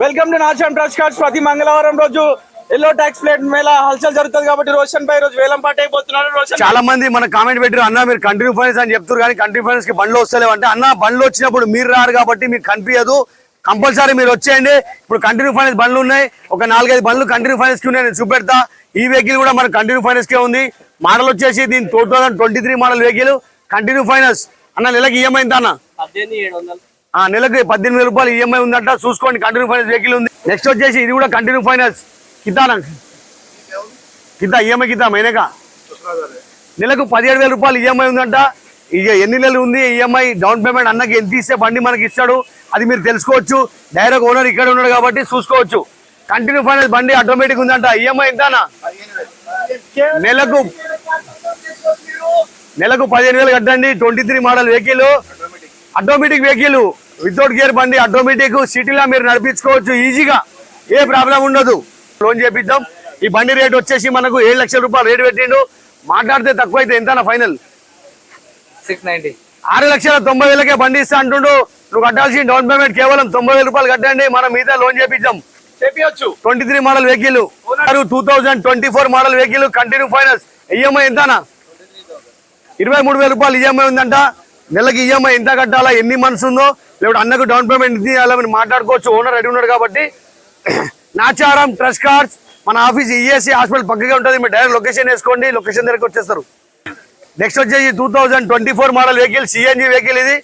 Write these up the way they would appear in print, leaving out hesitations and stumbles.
Welcome to Nachan trust cards. ప్రతి మంగళవారం రోజు ఎల్లో ట్యాక్స్ ప్లేట్ మేళ హల్చల్ జరుగుతుంది కాబట్టి రోషన్ పై రోజు వేలం పాట అయిపోతున్నారు. రోషన్ చాలా మంది మన కామెంట్ పెట్టారు, అన్న మీరు కంటిన్యూ ఫైనాన్స్ అని చెప్తారు కానీ కంటిన్యూ ఫైనాన్స్ కి బండ్లు వస్తలేవు అంటే, అన్న బండ్లు వచ్చినప్పుడు మీరు రారు కాబట్టి మీకు కనిపించదు. కంపల్సరీ మీరు వచ్చేయండి. ఇప్పుడు కంటిన్యూ ఫైనాన్స్ బండ్లు ఉన్నాయి, ఒక 4-5 బండ్లు కంటిన్యూ ఫైనాన్స్ కి ఉన్నాయి. నేను చూపెడతా. ఈ వెహికల్ కూడా మన కంటిన్యూ ఫైనాన్స్ కే ఉంది. మోడల్ వచ్చేసి దీని 2023 మోడల్ వెహికల్ కంటిన్యూ ఫైనాన్స్. అన్న నెలకి ఈఎంఐ ఎంత అన్న? 18,700. నెలకి 18,000 రూపాయలు ఈఎంఐ ఉందంట. చూసుకోండి, కంటిన్యూ ఫైనాన్స్ వెహికల్ ఉంది. నెక్స్ట్ వచ్చేసి ఇది కూడా కంటిన్యూ ఫైనాన్స్. కితానా కితా ఈఎంఐ కితా మైనేగా నెలకు 17,000 రూపాయలు ఈఎంఐ ఉందంట. ఇక ఎన్ని నెలలు ఉంది ఈఎంఐ, డౌన్ పేమెంట్ అన్నకి ఎంత ఇస్తే బండి మనకి ఇస్తాడు అది మీరు తెలుసుకోవచ్చు. డైరెక్ట్ ఓనర్ ఇక్కడ ఉన్నాడు కాబట్టి చూసుకోవచ్చు. కంటిన్యూ ఫైనాన్స్ బండి ఆటోమేటిక్ ఉందంట. ఈఎంఐ ఎంతనా? నెలకు 15,000 కట్టండి. 23 model vehicle, automatic vehicle, without gear బండి, ఆటోమేటిక్. సిటీలో మీరు నడిపించుకోవచ్చు ఈజీగా, ఏ ప్రాబ్లం ఉండదు. లోన్ చేపిద్దాం. ఈ బండి రేట్ వచ్చేసి మనకు 7 లక్షల రూపాయలు రేటు పెట్టిండు. మాట్లాడితే తక్కువ అయితే ఎంత ఫైనల్? 690. 6,90,000కే బండి ఇస్తా అంటుండు. నువ్వు కట్టాల్సిన డౌన్ పేమెంట్ కేవలం 90,000 రూపాయలు కట్టండి, మనం మీద లోన్ చేపించాం. 23 model vehicle, 2024 model vehicle, continue finance. EMI ఎంతనా? 23,000 రూపాయలు ఈఎంఐ ఉందంట. నెలకి ఈఎంఐ ఎంత కట్టాలా, ఎన్ని మంత్స్ ఉందో, లేకపోతే అన్నకు డౌన్ పేమెంట్ ఇది చేయాలని మాట్లాడుకోవచ్చు. ఓనర్ రెడీ ఉన్నాడు కాబట్టి. నాచారం ట్రస్ట్ కార్డ్స్ మన ఆఫీస్ ఈఎస్సీ హాస్పిటల్ పక్కగా ఉంటుంది. మీరు డైరెక్ట్ లొకేషన్ వేసుకోండి, లొకేషన్ దగ్గరకు వచ్చేస్తారు. నెక్స్ట్ వచ్చేసి 2024 మోడల్ వెహికల్, సిఎన్జి వెహికల్. ఇది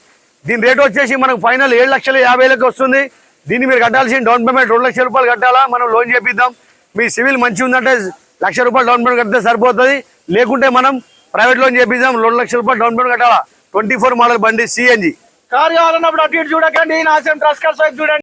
దీని రేట్ వచ్చేసి మనకు ఫైనల్ 7,50,000 వస్తుంది. దీన్ని మీరు కట్టాల్సిన డౌన్ పేమెంట్ 2 లక్షల రూపాయలు కట్టాలా, మనం లోన్ చేపిద్దాం. మీ సివిల్ మంచి ఉందంటే 1 లక్ష రూపాయలు డౌన్ పేమెంట్ కడితే సరిపోతుంది. లేకుంటే మనం ప్రైవేట్ లోన్ చేపిద్దాం. 2 లక్షల రూపాయలు డౌన్ పేమెంట్ కట్టాలా. 24 మోడల్ బండి సిఎన్జి. కార్ కావాలన్నప్పుడు అటు ఇటు చూడకండి, నాచన్ ట్రస్ట్ కార్డ్స్ వైపు చూడండి.